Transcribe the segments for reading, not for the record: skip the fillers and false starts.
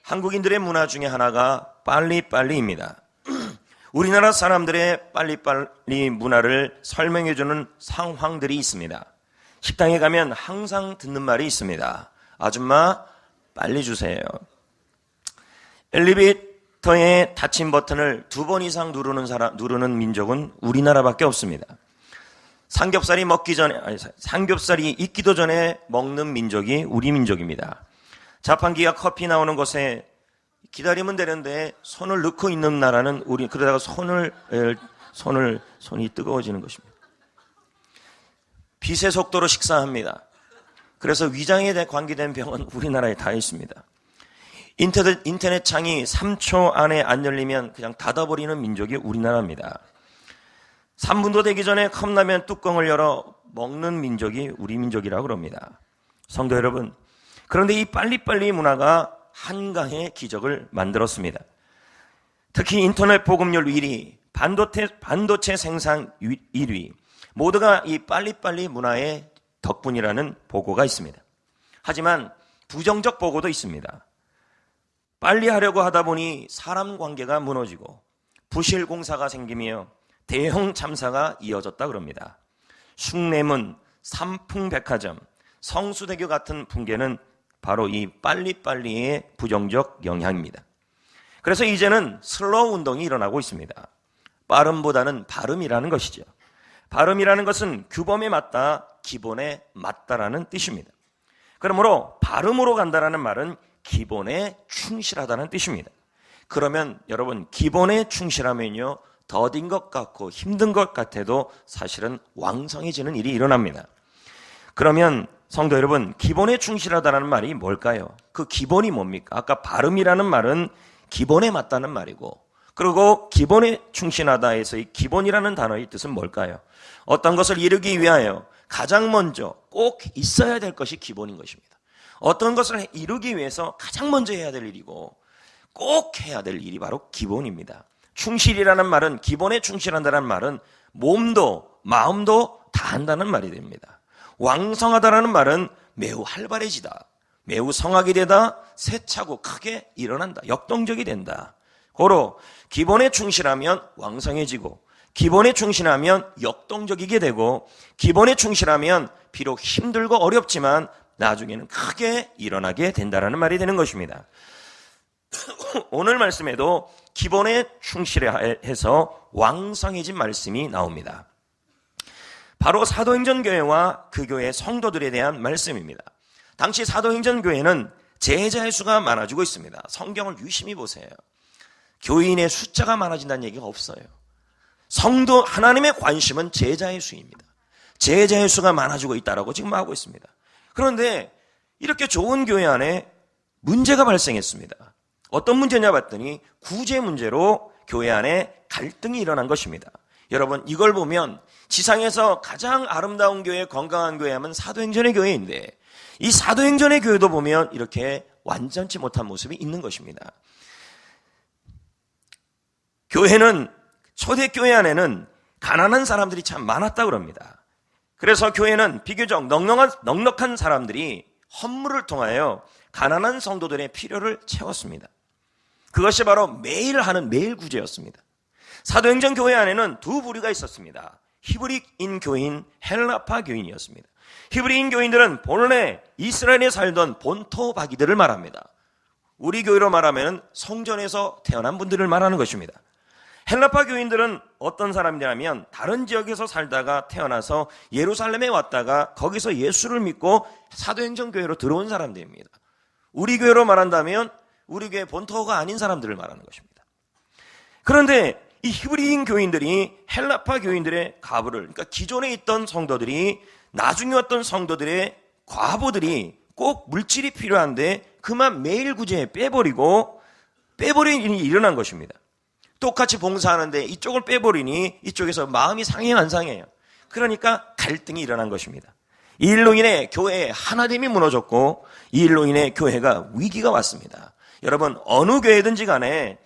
한국인들의 문화 중에 하나가 빨리빨리입니다. 우리나라 사람들의 빨리빨리 문화를 설명해주는 상황들이 있습니다. 식당에 가면 항상 듣는 말이 있습니다. 아줌마, 빨리 주세요. 엘리베이터의 닫힌 버튼을 2번 이상 누르는 민족은 우리나라밖에 없습니다. 삼겹살이 익기도 전에 먹는 민족이 우리 민족입니다. 자판기가 커피 나오는 곳에 기다리면 되는데 손을 넣고 있는 나라는 그러다가 손이 뜨거워지는 것입니다. 빛의 속도로 식사합니다. 그래서 위장에 관계된 병은 우리나라에 다 있습니다. 인터넷 창이 3초 안에 안 열리면 그냥 닫아버리는 민족이 우리나라입니다. 3분도 되기 전에 컵라면 뚜껑을 열어 먹는 민족이 우리 민족이라고 그럽니다. 성도 여러분, 그런데 이 빨리빨리 문화가 한강의 기적을 만들었습니다. 특히 인터넷 보급률 1위, 반도체 생산 1위, 모두가 이 빨리빨리 문화의 덕분이라는 보고가 있습니다. 하지만 부정적 보고도 있습니다. 빨리 하려고 하다 보니 사람 관계가 무너지고 부실 공사가 생기며 대형 참사가 이어졌다 그럽니다. 숭례문, 삼풍백화점, 성수대교 같은 붕괴는 바로 이 빨리빨리의 부정적 영향입니다. 그래서 이제는 슬로우 운동이 일어나고 있습니다. 빠름보다는 발음이라는 것이죠. 발음이라는 것은 규범에 맞다, 기본에 맞다라는 뜻입니다. 그러므로 발음으로 간다라는 말은 기본에 충실하다는 뜻입니다. 그러면 여러분, 기본에 충실하면요, 더딘 것 같고 힘든 것 같아도 사실은 왕성해지는 일이 일어납니다. 그러면 성도 여러분, 기본에 충실하다는 말이 뭘까요? 그 기본이 뭡니까? 아까 발음이라는 말은 기본에 맞다는 말이고, 그리고 기본에 충실하다에서 이 기본이라는 단어의 뜻은 뭘까요? 어떤 것을 이루기 위하여 가장 먼저 꼭 있어야 될 것이 기본인 것입니다. 어떤 것을 이루기 위해서 가장 먼저 해야 될 일이고 꼭 해야 될 일이 바로 기본입니다. 충실이라는 말은, 기본에 충실한다는 말은 몸도 마음도 다 한다는 말이 됩니다. 왕성하다라는 말은 매우 활발해지다, 매우 성하게 되다, 세차고 크게 일어난다, 역동적이 된다. 고로 기본에 충실하면 왕성해지고, 기본에 충실하면 역동적이게 되고, 기본에 충실하면 비록 힘들고 어렵지만 나중에는 크게 일어나게 된다는 말이 되는 것입니다. 오늘 말씀에도 기본에 충실해서 왕성해진 말씀이 나옵니다. 바로 사도행전 교회와 그 교회 성도들에 대한 말씀입니다. 당시 사도행전 교회는 제자의 수가 많아지고 있습니다. 성경을 유심히 보세요. 교인의 숫자가 많아진다는 얘기가 없어요. 성도 하나님의 관심은 제자의 수입니다. 제자의 수가 많아지고 있다라고 지금 하고 있습니다. 그런데 이렇게 좋은 교회 안에 문제가 발생했습니다. 어떤 문제냐 봤더니 구제 문제로 교회 안에 갈등이 일어난 것입니다. 여러분, 이걸 보면 지상에서 가장 아름다운 교회, 건강한 교회 하면 사도행전의 교회인데, 이 사도행전의 교회도 보면 이렇게 완전치 못한 모습이 있는 것입니다. 교회는, 초대교회 안에는 가난한 사람들이 참 많았다고 합니다. 그래서 교회는 비교적 넉넉한 사람들이 헌물을 통하여 가난한 성도들의 필요를 채웠습니다. 그것이 바로 매일 하는 매일 구제였습니다. 사도행전 교회 안에는 두 부류가 있었습니다. 히브리인 교인, 헬라파 교인이었습니다. 히브리인 교인들은 본래 이스라엘에 살던 본토 바기들을 말합니다. 우리 교회로 말하면 성전에서 태어난 분들을 말하는 것입니다. 헬라파 교인들은 어떤 사람들이냐면 다른 지역에서 살다가 태어나서 예루살렘에 왔다가 거기서 예수를 믿고 사도행전 교회로 들어온 사람들입니다. 우리 교회로 말한다면 우리 교회 본토가 아닌 사람들을 말하는 것입니다. 그런데 이 히브리인 교인들이 헬라파 교인들의 가부를, 그러니까 기존에 있던 성도들이, 나중에 왔던 성도들의 과부들이 꼭 물질이 필요한데 그만 매일 구제에 빼버리는 일이 일어난 것입니다. 똑같이 봉사하는데 이쪽을 빼버리니 이쪽에서 마음이 상해요, 안 상해요? 그러니까 갈등이 일어난 것입니다. 이 일로 인해 교회의 하나됨이 무너졌고, 이 일로 인해 교회가 위기가 왔습니다. 여러분, 어느 교회든지 간에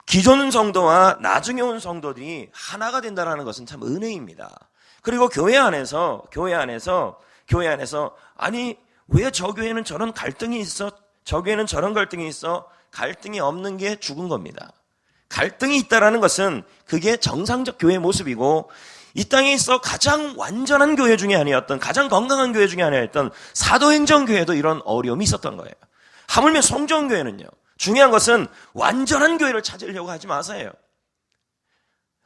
기존 성도와 나중에 온 성도들이 하나가 된다는 것은 참 은혜입니다. 그리고 교회 안에서 아니 왜 저 교회는 저런 갈등이 있어? 저 교회는 저런 갈등이 있어. 갈등이 없는 게 죽은 겁니다. 갈등이 있다라는 것은 그게 정상적 교회의 모습이고, 이 땅에 있어 가장 완전한 교회 중에 하나였던, 가장 건강한 교회 중에 하나였던 사도행전 교회도 이런 어려움이 있었던 거예요. 하물며 성전교회는요, 중요한 것은 완전한 교회를 찾으려고 하지 마세요.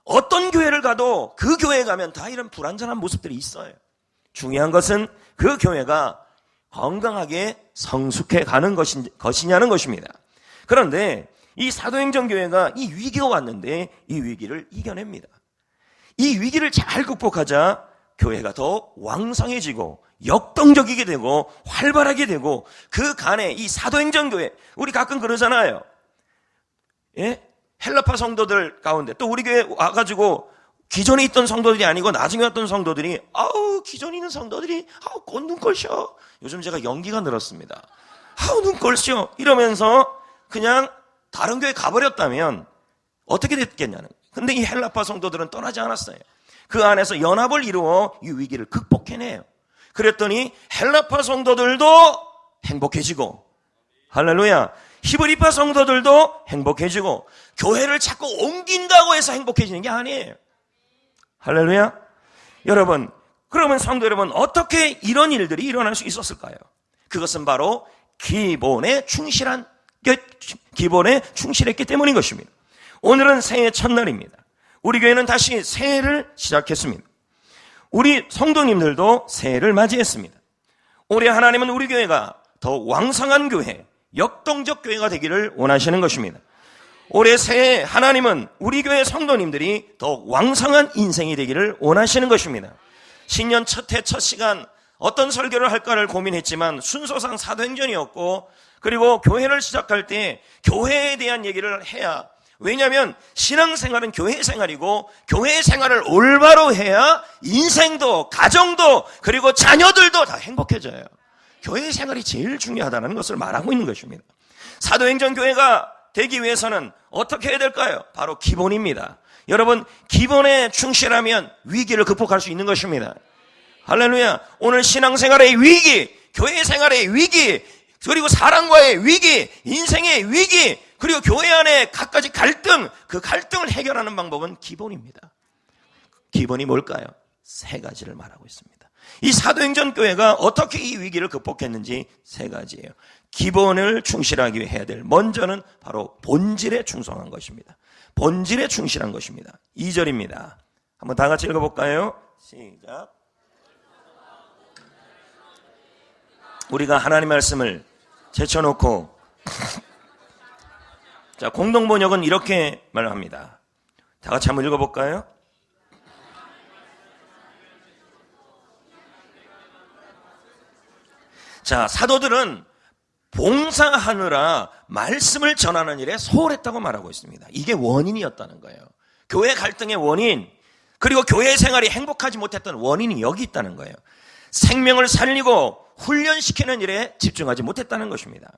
어떤 교회를 가도 그 교회에 가면 다 이런 불완전한 모습들이 있어요. 중요한 것은 그 교회가 건강하게 성숙해 가는 것이냐는 것입니다. 그런데 이 사도행전 교회가 이 위기가 왔는데 이 위기를 이겨냅니다. 이 위기를 잘 극복하자 교회가 더 왕성해지고 역동적이게 되고 활발하게 되고, 그 간에 이 사도행전 교회, 우리 가끔 그러잖아요. 예? 헬라파 성도들 가운데 또 우리 교회 와가지고 기존에 있던 성도들이 아니고 나중에 왔던 성도들이, 기존에 있는 성도들이 곧 눈꼴셔. 요즘 제가 연기가 늘었습니다. 눈꼴셔 이러면서 그냥 다른 교회 가버렸다면 어떻게 됐겠냐는. 근데 이 헬라파 성도들은 떠나지 않았어요. 그 안에서 연합을 이루어 이 위기를 극복해내요. 그랬더니 헬라파 성도들도 행복해지고, 할렐루야, 히브리파 성도들도 행복해지고, 교회를 자꾸 옮긴다고 해서 행복해지는 게 아니에요. 할렐루야. 여러분, 그러면 성도 여러분, 어떻게 이런 일들이 일어날 수 있었을까요? 그것은 바로 기본에 충실했기 때문인 것입니다. 오늘은 새해 첫날입니다. 우리 교회는 다시 새해를 시작했습니다. 우리 성도님들도 새해를 맞이했습니다. 올해 하나님은 우리 교회가 더 왕성한 교회, 역동적 교회가 되기를 원하시는 것입니다. 올해 새해 하나님은 우리 교회 성도님들이 더 왕성한 인생이 되기를 원하시는 것입니다. 신년 첫 해 첫 시간 어떤 설교를 할까를 고민했지만 순서상 사도행전이었고, 그리고 교회를 시작할 때 교회에 대한 얘기를 해야, 왜냐하면 신앙생활은 교회 생활이고, 교회 생활을 올바로 해야 인생도 가정도 그리고 자녀들도 다 행복해져요. 교회 생활이 제일 중요하다는 것을 말하고 있는 것입니다. 사도행전 교회가 되기 위해서는 어떻게 해야 될까요? 바로 기본입니다. 여러분, 기본에 충실하면 위기를 극복할 수 있는 것입니다. 할렐루야. 오늘 신앙생활의 위기, 교회 생활의 위기, 그리고 사랑과의 위기, 인생의 위기, 그리고 교회 안에 갖가지 갈등, 그 갈등을 해결하는 방법은 기본입니다. 기본이 뭘까요? 세 가지를 말하고 있습니다. 이 사도행전 교회가 어떻게 이 위기를 극복했는지 세 가지예요. 기본을 충실하기 위해 해야 될 먼저는 바로 본질에 충성한 것입니다. 본질에 충실한 것입니다. 2절입니다. 한번 다 같이 읽어볼까요? 시작. 우리가 하나님 말씀을 제쳐놓고 자, 공동번역은 이렇게 말합니다. 다 같이 한번 읽어볼까요? 자, 사도들은 봉사하느라 말씀을 전하는 일에 소홀했다고 말하고 있습니다. 이게 원인이었다는 거예요. 교회 갈등의 원인, 그리고 교회 생활이 행복하지 못했던 원인이 여기 있다는 거예요. 생명을 살리고 훈련시키는 일에 집중하지 못했다는 것입니다.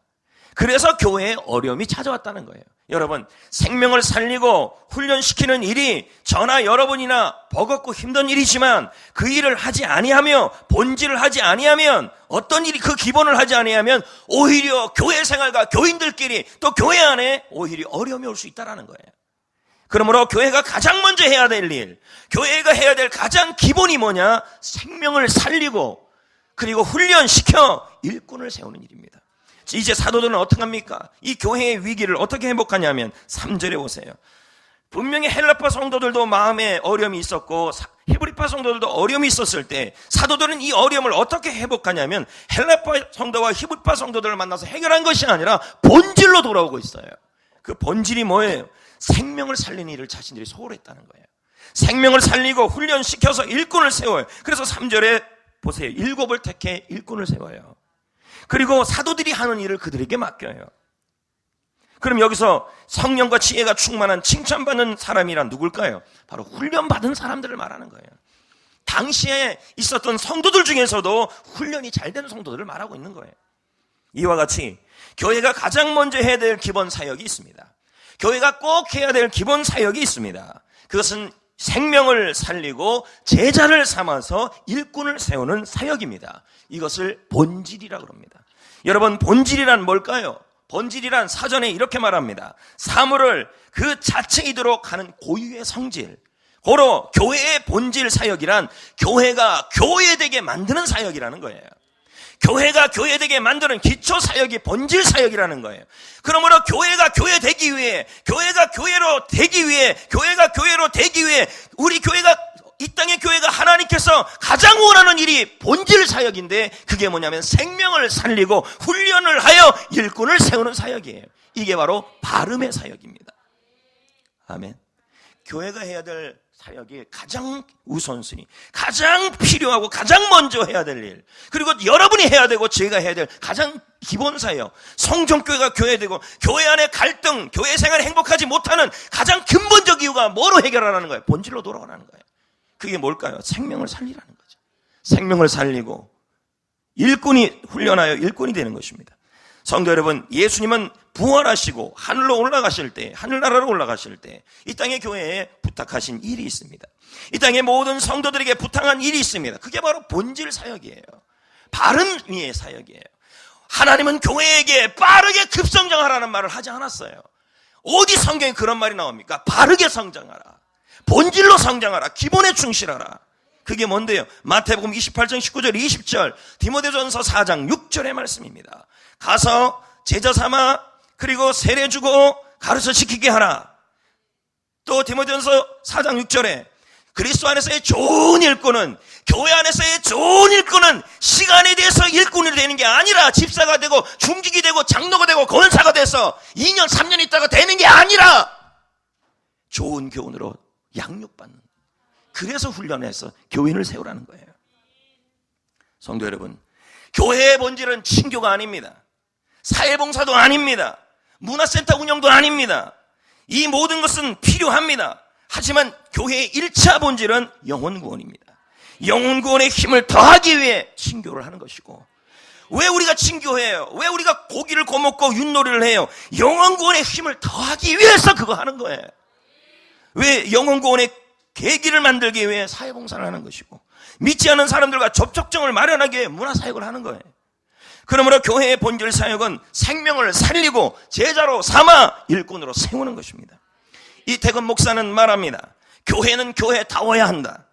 그래서 교회에 어려움이 찾아왔다는 거예요. 여러분, 생명을 살리고 훈련시키는 일이 저나 여러분이나 버겁고 힘든 일이지만 그 일을 하지 아니하며 본질을 하지 아니하면, 어떤 일이 그 기본을 하지 아니하면 오히려 교회 생활과 교인들끼리 또 교회 안에 오히려 어려움이 올 수 있다는 거예요. 그러므로 교회가 가장 먼저 해야 될 일, 교회가 해야 될 가장 기본이 뭐냐? 생명을 살리고 그리고 훈련시켜 일꾼을 세우는 일입니다. 이제 사도들은 어떻게 합니까? 이 교회의 위기를 어떻게 회복하냐면 3절에 보세요. 분명히 헬라파 성도들도 마음에 어려움이 있었고 히브리파 성도들도 어려움이 있었을 때 사도들은 이 어려움을 어떻게 회복하냐면 헬라파 성도와 히브리파 성도들을 만나서 해결한 것이 아니라 본질로 돌아오고 있어요. 그 본질이 뭐예요? 생명을 살리는 일을 자신들이 소홀했다는 거예요. 생명을 살리고 훈련시켜서 일꾼을 세워요. 그래서 3절에 보세요. 7을 택해 일꾼을 세워요. 그리고 사도들이 하는 일을 그들에게 맡겨요. 그럼 여기서 성령과 지혜가 충만한 칭찬받는 사람이란 누굴까요? 바로 훈련받은 사람들을 말하는 거예요. 당시에 있었던 성도들 중에서도 훈련이 잘 되는 성도들을 말하고 있는 거예요. 이와 같이 교회가 가장 먼저 해야 될 기본 사역이 있습니다. 교회가 꼭 해야 될 기본 사역이 있습니다. 그것은 생명을 살리고 제자를 삼아서 일꾼을 세우는 사역입니다. 이것을 본질이라고 합니다. 여러분, 본질이란 뭘까요? 본질이란 사전에 이렇게 말합니다. 사물을 그 자체이도록 하는 고유의 성질. 고로 교회의 본질 사역이란 교회가 교회되게 만드는 사역이라는 거예요. 교회가 교회되게 만드는 기초 사역이 본질 사역이라는 거예요. 그러므로 교회가 교회되기 위해, 교회가 교회로 되기 위해 우리 교회가, 이 땅의 교회가 하나님께서 가장 원하는 일이 본질 사역인데, 그게 뭐냐면 생명을 살리고 훈련을 하여 일꾼을 세우는 사역이에요. 이게 바로 발음의 사역입니다. 아멘. 교회가 해야 될 사역이 가장 우선순위, 가장 필요하고 가장 먼저 해야 될 일, 그리고 여러분이 해야 되고 제가 해야 될 가장 기본 사역, 성전교회가 교회되고 교회 안에 갈등, 교회 생활에 행복하지 못하는 가장 근본적 이유가 뭐로 해결하라는 거예요? 본질로 돌아가라는 거예요. 그게 뭘까요? 생명을 살리라는 거죠. 생명을 살리고 일꾼이 훈련하여 일꾼이 되는 것입니다. 성도 여러분, 예수님은 부활하시고 하늘로 올라가실 때, 하늘나라로 올라가실 때 이 땅의 교회에 부탁하신 일이 있습니다. 이 땅의 모든 성도들에게 부탁한 일이 있습니다. 그게 바로 본질 사역이에요. 바른 위의 사역이에요. 하나님은 교회에게 빠르게 급성장하라는 말을 하지 않았어요. 어디 성경에 그런 말이 나옵니까? 바르게 성장하라, 본질로 성장하라, 기본에 충실하라. 그게 뭔데요? 마태복음 28장 19절 20절, 디모데전서 4장 6절의 말씀입니다. 가서 제자 삼아 그리고 세례 주고 가르쳐 지키게 하라. 또 디모데전서 4장 6절에 그리스도 안에서의 좋은 일꾼은, 교회 안에서의 좋은 일꾼은 시간에 대해서 일꾼이 되는 게 아니라 집사가 되고 중직이 되고 장로가 되고 권사가 돼서 2년 3년 있다가 되는 게 아니라 좋은 교훈으로 양육받는, 그래서 훈련해서 교인을 세우라는 거예요. 성도 여러분, 교회의 본질은 친교가 아닙니다. 사회봉사도 아닙니다. 문화센터 운영도 아닙니다. 이 모든 것은 필요합니다. 하지만 교회의 1차 본질은 영혼구원입니다. 영혼구원의 힘을 더하기 위해 친교를 하는 것이고, 왜 우리가 친교해요? 왜 우리가 고기를 거먹고 윷놀이를 해요? 영혼구원의 힘을 더하기 위해서 그거 하는 거예요. 왜? 영혼구원의 계기를 만들기 위해 사회봉사를 하는 것이고, 믿지 않는 사람들과 접촉점을 마련하기 위해 문화사역을 하는 거예요. 그러므로 교회의 본질 사역은 생명을 살리고 제자로 삼아 일꾼으로 세우는 것입니다. 이태근 목사는 말합니다. 교회는 교회다워야 한다.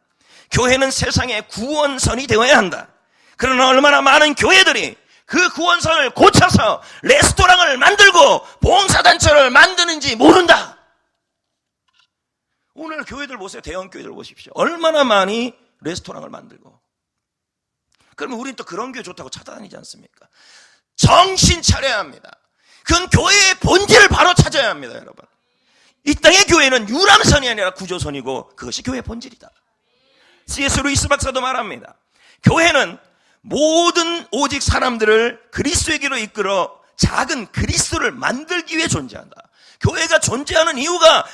교회는 세상의 구원선이 되어야 한다. 그러나 얼마나 많은 교회들이 그 구원선을 고쳐서 레스토랑을 만들고 봉사단체를 만드는지 모른다. 오늘 교회들 보세요. 대형 교회들 보십시오. 얼마나 많이 레스토랑을 만들고. 그러면 우리는 또 그런 교회 좋다고 찾아다니지 않습니까? 정신 차려야 합니다. 그건 교회의 본질을 바로 찾아야 합니다, 여러분. 이 땅의 교회는 유람선이 아니라 구조선이고 그것이 교회의 본질이다. C.S. 루이스 박사도 말합니다. 교회는 모든 오직 사람들을 그리스도에게로 이끌어 작은 그리스도를 만들기 위해 존재한다. 교회가 존재하는 이유가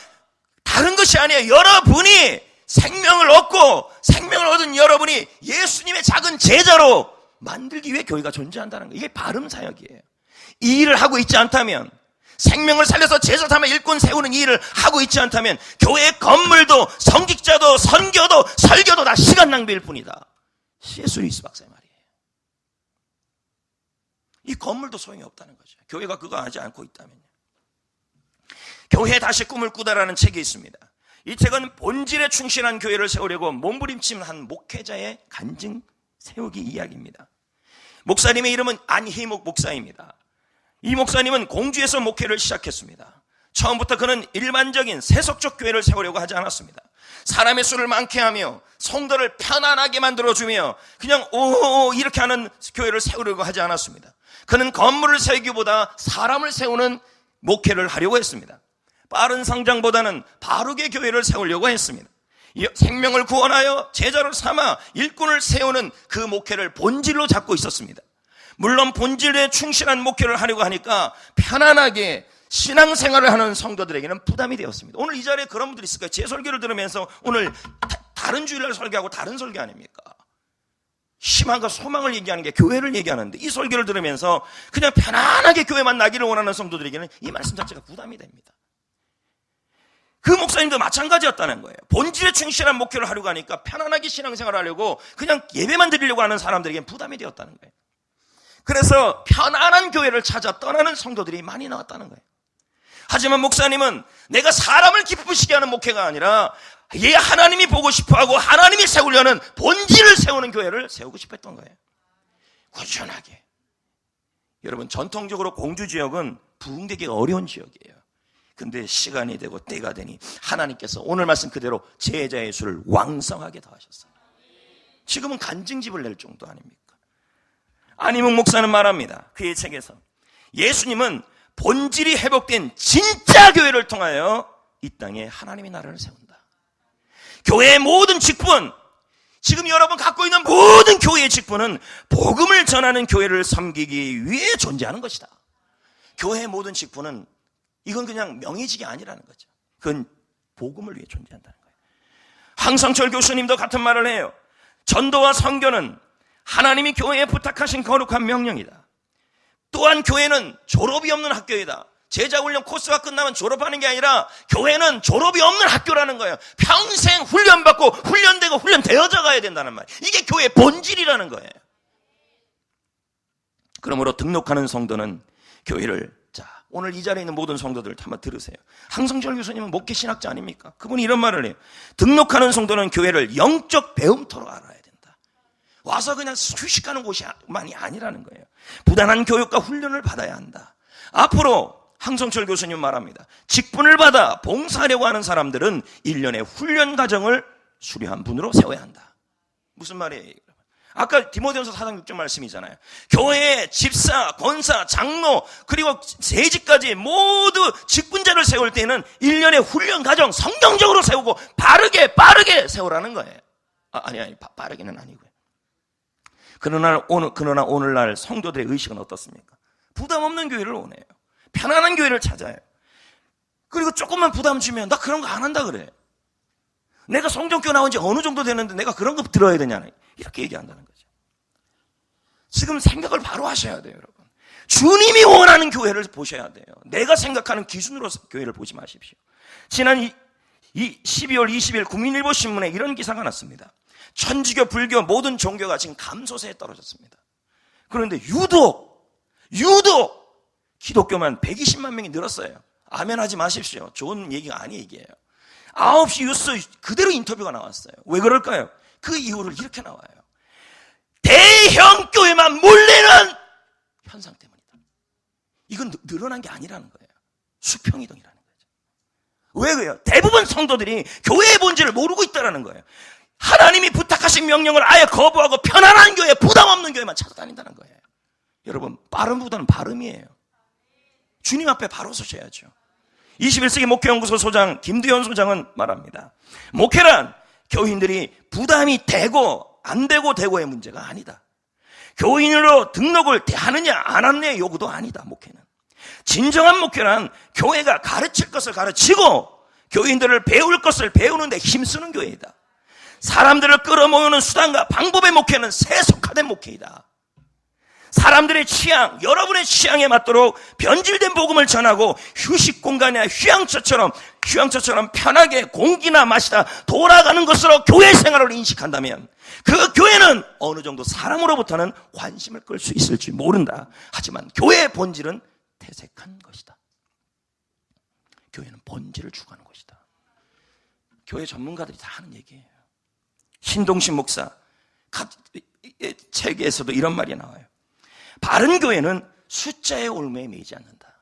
다른 것이 아니에요. 여러분이 생명을 얻고 생명을 얻은 여러분이 예수님의 작은 제자로 만들기 위해 교회가 존재한다는 거예요. 이게 발음 사역이에요. 이 일을 하고 있지 않다면, 생명을 살려서 제자 삼아 일꾼 세우는 이 일을 하고 있지 않다면 교회 건물도 성직자도 선교도 설교도 다 시간 낭비일 뿐이다. C.S. 루이스 박사의 말이에요. 이 건물도 소용이 없다는 거죠. 교회가 그거 하지 않고 있다면요. 교회 다시 꿈을 꾸다라는 책이 있습니다. 이 책은 본질에 충실한 교회를 세우려고 몸부림치는 목회자의 간증 세우기 이야기입니다. 목사님의 이름은 안희목 목사입니다. 이 목사님은 공주에서 목회를 시작했습니다. 처음부터 그는 일반적인 세속적 교회를 세우려고 하지 않았습니다. 사람의 수를 많게 하며 성도를 편안하게 만들어주며 그냥 오 이렇게 하는 교회를 세우려고 하지 않았습니다. 그는 건물을 세우기보다 사람을 세우는 목회를 하려고 했습니다. 빠른 성장보다는 바르게 교회를 세우려고 했습니다. 생명을 구원하여 제자를 삼아 일꾼을 세우는 그 목회를 본질로 잡고 있었습니다. 물론 본질에 충실한 목회를 하려고 하니까 편안하게 신앙생활을 하는 성도들에게는 부담이 되었습니다. 오늘 이 자리에 그런 분들이 있을까요? 제 설교를 들으면서 오늘 다른 주일날 설교하고 다른 설교 아닙니까? 희망과 소망을 얘기하는 게 교회를 얘기하는데 이 설교를 들으면서 그냥 편안하게 교회만 나기를 원하는 성도들에게는 이 말씀 자체가 부담이 됩니다. 그 목사님도 마찬가지였다는 거예요. 본질에 충실한 목회를 하려고 하니까 편안하게 신앙생활을 하려고 그냥 예배만 드리려고 하는 사람들에게는 부담이 되었다는 거예요. 그래서 편안한 교회를 찾아 떠나는 성도들이 많이 나왔다는 거예요. 하지만 목사님은 내가 사람을 기쁘시게 하는 목회가 아니라 하나님이 보고 싶어하고 하나님이 세우려는 본질을 세우는 교회를 세우고 싶었던 거예요. 꾸준하게. 여러분, 전통적으로 공주지역은 부흥되기가 어려운 지역이에요. 근데 시간이 되고 때가 되니 하나님께서 오늘 말씀 그대로 제자의 수를 왕성하게 더하셨어요. 지금은 간증집을 낼 정도 아닙니까? 안희묵 목사는 말합니다. 그의 책에서 예수님은 본질이 회복된 진짜 교회를 통하여 이 땅에 하나님의 나라를 세운다. 교회의 모든 직분, 지금 여러분 갖고 있는 모든 교회의 직분은 복음을 전하는 교회를 섬기기 위해 존재하는 것이다. 교회의 모든 직분은 이건 그냥 명예직이 아니라는 거죠. 그건 복음을 위해 존재한다는 거예요. 황성철 교수님도 같은 말을 해요. 전도와 선교는 하나님이 교회에 부탁하신 거룩한 명령이다. 또한 교회는 졸업이 없는 학교이다. 제자훈련 코스가 끝나면 졸업하는 게 아니라 교회는 졸업이 없는 학교라는 거예요. 평생 훈련받고 훈련되고 훈련되어져 가야 된다는 말이에요. 이게 교회의 본질이라는 거예요. 그러므로 등록하는 성도는 교회를, 자, 오늘 이 자리에 있는 모든 성도들 한번 들으세요. 황성철 교수님은 목회 신학자 아닙니까? 그분이 이런 말을 해요. 등록하는 성도는 교회를 영적 배움터로 알아야 된다. 와서 그냥 휴식하는 곳이만이 아니라는 거예요. 부단한 교육과 훈련을 받아야 한다. 앞으로 황성철 교수님 말합니다. 직분을 받아 봉사하려고 하는 사람들은 1년의 훈련 과정을 수료한 분으로 세워야 한다. 무슨 말이에요? 아까 디모데전서 4장 6절 말씀이잖아요. 교회의 집사, 권사, 장로, 그리고 세직까지 모두 직분자를 세울 때는 1년의 훈련 과정 성경적으로 세우고 빠르게 세우라는 거예요. 빠르게는 아니고요. 그러나 오늘날 성도들의 의식은 어떻습니까? 부담 없는 교회를 원해요. 편안한 교회를 찾아요. 그리고 조금만 부담 주면 나 그런 거 안 한다 그래. 내가 성전교 나온 지 어느 정도 됐는데 내가 그런 거 들어야 되냐, 이렇게 얘기한다는 거죠. 지금 생각을 바로 하셔야 돼요, 여러분. 주님이 원하는 교회를 보셔야 돼요. 내가 생각하는 기준으로 교회를 보지 마십시오. 지난 12월 20일 국민일보 신문에 이런 기사가 났습니다. 천주교, 불교 모든 종교가 지금 감소세에 떨어졌습니다. 그런데 유독 기독교만 120만 명이 늘었어요. 아멘 하지 마십시오. 좋은 얘기가 아니 얘기예요. 9시 뉴스 그대로 인터뷰가 나왔어요. 왜 그럴까요? 그 이유를 이렇게 나와요. 대형 교회만 몰리는 현상 때문이다. 이건 늘어난 게 아니라는 거예요. 수평이동이라는 거죠. 왜 그래요? 대부분 성도들이 교회의 본질을 모르고 있다는 거예요. 하나님이 부탁하신 명령을 아예 거부하고 편안한 교회, 부담 없는 교회만 찾아다닌다는 거예요. 여러분, 빠름보다는 발음이에요. 주님 앞에 바로 서셔야죠. 21세기 목회연구소 소장 김두현 소장은 말합니다. 목회란 교인들이 부담이 되고 안 되고의 문제가 아니다. 교인으로 등록을 하느냐 안 하느냐의 요구도 아니다. 목회는 진정한 목회란 교회가 가르칠 것을 가르치고 교인들을 배울 것을 배우는 데 힘쓰는 교회이다. 사람들을 끌어모으는 수단과 방법의 목회는 세속화된 목회이다. 사람들의 취향, 여러분의 취향에 맞도록 변질된 복음을 전하고 휴식 공간이나 휴양처처럼 편하게 공기나 마시다 돌아가는 것으로 교회 생활을 인식한다면 그 교회는 어느 정도 사람으로부터는 관심을 끌 수 있을지 모른다. 하지만 교회의 본질은 퇴색한 것이다. 교회는 본질을 추구하는 것이다. 교회 전문가들이 다 하는 얘기예요. 신동신 목사 책에서도 이런 말이 나와요. 바른 교회는 숫자의 올무에 매이지 않는다.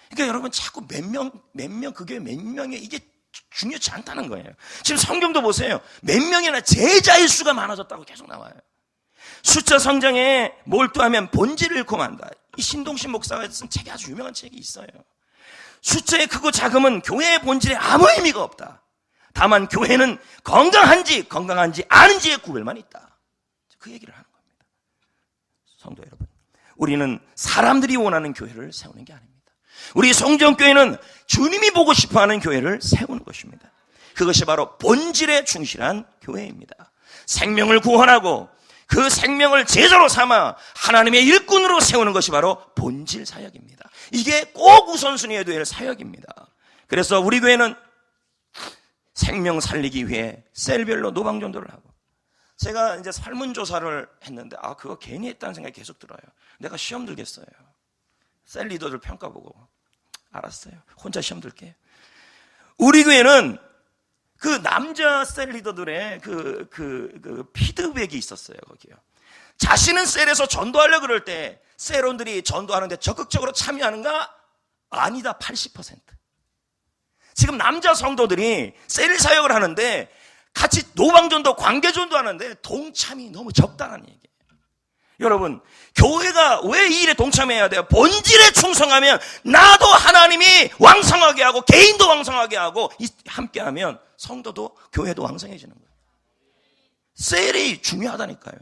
그러니까 여러분 자꾸 몇 명, 그 교회 몇 명에 이게 중요치 않다는 거예요. 지금 성경도 보세요. 몇 명이나 제자의 수가 많아졌다고 계속 나와요. 숫자 성장에 몰두하면 본질을 잃고 만다. 이 신동신 목사가 쓴 책이 아주 유명한 책이 있어요. 숫자의 크고 작음은 교회의 본질에 아무 의미가 없다. 다만 교회는 건강한지 아닌지의 구별만 있다. 그 얘기를 하는 겁니다. 성도 여러분, 우리는 사람들이 원하는 교회를 세우는 게 아닙니다. 우리 성전교회는 주님이 보고 싶어하는 교회를 세우는 것입니다. 그것이 바로 본질에 충실한 교회입니다. 생명을 구원하고 그 생명을 제자로 삼아 하나님의 일꾼으로 세우는 것이 바로 본질 사역입니다. 이게 꼭 우선순위에 될 사역입니다. 그래서 우리 교회는 생명 살리기 위해 셀별로 노방전도를 하고 제가 이제 설문조사를 했는데, 그거 괜히 했다는 생각이 계속 들어요. 내가 시험 들겠어요. 셀 리더들 평가 보고. 알았어요. 혼자 시험 들게요. 우리 교회는 그 남자 셀 리더들의 그 피드백이 있었어요, 거기요. 자신은 셀에서 전도하려고 그럴 때, 셀원들이 전도하는데 적극적으로 참여하는가? 아니다, 80%. 지금 남자 성도들이 셀 사역을 하는데, 같이 노방전도, 관계전도 하는데 동참이 너무 적다는 얘기예요. 여러분, 교회가 왜 이 일에 동참해야 돼요? 본질에 충성하면 나도 하나님이 왕성하게 하고 개인도 왕성하게 하고 함께하면 성도도 교회도 왕성해지는 거예요. 셀이 중요하다니까요.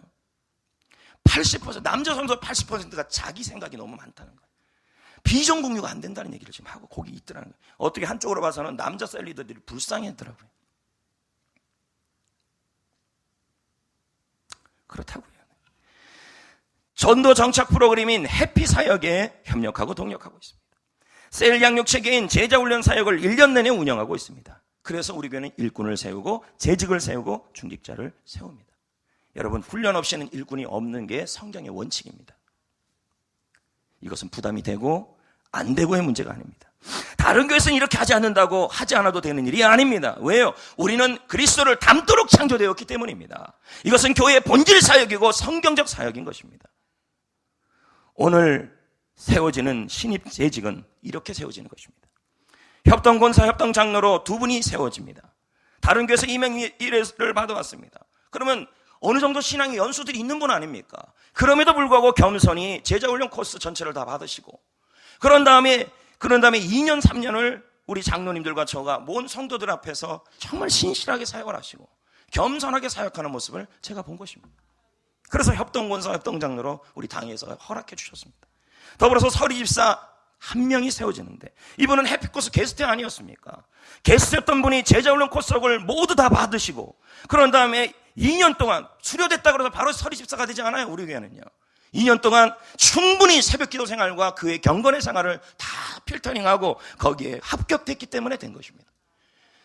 80% 남자 성도 80%가 자기 생각이 너무 많다는 거예요. 비전 공유가 안 된다는 얘기를 지금 하고 거기 있더라는 거예요. 어떻게 한쪽으로 봐서는 남자 셀 리더들이 불쌍했더라고요. 그렇다고요. 전도 정착 프로그램인 해피 사역에 협력하고 동력하고 있습니다. 셀 양육 체계인 제자 훈련 사역을 1년 내내 운영하고 있습니다. 그래서 우리 교회는 일꾼을 세우고 재직을 세우고 중직자를 세웁니다. 여러분, 훈련 없이는 일꾼이 없는 게 성경의 원칙입니다. 이것은 부담이 되고 안 되고의 문제가 아닙니다. 다른 교회에서는 이렇게 하지 않는다고 하지 않아도 되는 일이 아닙니다. 왜요? 우리는 그리스도를 닮도록 창조되었기 때문입니다. 이것은 교회의 본질 사역이고 성경적 사역인 것입니다. 오늘 세워지는 신입 재직은 이렇게 세워지는 것입니다. 협동권사, 협동장로로 두 분이 세워집니다. 다른 교회에서 임명 일회를 받아왔습니다. 그러면 어느 정도 신앙의 연수들이 있는 분 아닙니까? 그럼에도 불구하고 겸손히 제자훈련 코스 전체를 다 받으시고 그런 다음에 2년 3년을 우리 장로님들과 저가 모은 성도들 앞에서 정말 신실하게 사역을 하시고 겸손하게 사역하는 모습을 제가 본 것입니다. 그래서 협동권사, 협동장로로 우리 당에서 허락해 주셨습니다. 더불어서 서리집사 한 명이 세워지는데, 이분은 해피코스 게스트 아니었습니까? 게스트였던 분이 제자훈련 코스를 모두 다 받으시고 그런 다음에 2년 동안 수료됐다 그래서 바로 서리집사가 되지 않아요. 우리 교회는요. 2년 동안 충분히 새벽기도 생활과 그의 경건의 생활을 다 필터링하고 거기에 합격됐기 때문에 된 것입니다.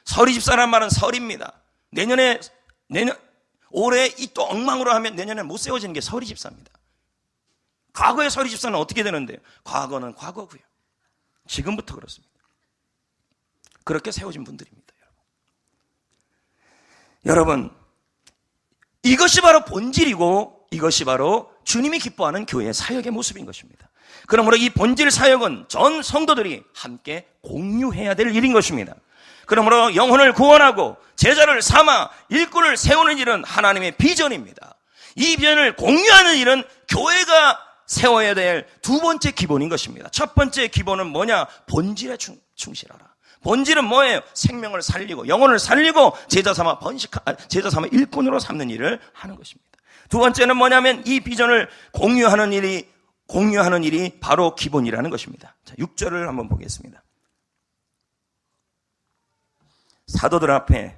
서리집사란 말은 설입니다. 올해 이 또 엉망으로 하면 내년에 못 세워지는 게 서리집사입니다. 과거의 서리집사는 어떻게 되는데요? 과거는 과거고요. 지금부터 그렇습니다. 그렇게 세워진 분들입니다. 여러분, 이것이 바로 본질이고 이것이 바로 주님이 기뻐하는 교회의 사역의 모습인 것입니다. 그러므로 이 본질 사역은 전 성도들이 함께 공유해야 될 일인 것입니다. 그러므로 영혼을 구원하고 제자를 삼아 일꾼을 세우는 일은 하나님의 비전입니다. 이 비전을 공유하는 일은 교회가 세워야 될 두 번째 기본인 것입니다. 첫 번째 기본은 뭐냐? 본질에 충실하라. 본질은 뭐예요? 생명을 살리고 영혼을 살리고 제자 삼아 일꾼으로 삼는 일을 하는 것입니다. 두 번째는 뭐냐면 이 비전을 공유하는 일이 바로 기본이라는 것입니다. 자, 6절을 한번 보겠습니다. 사도들 앞에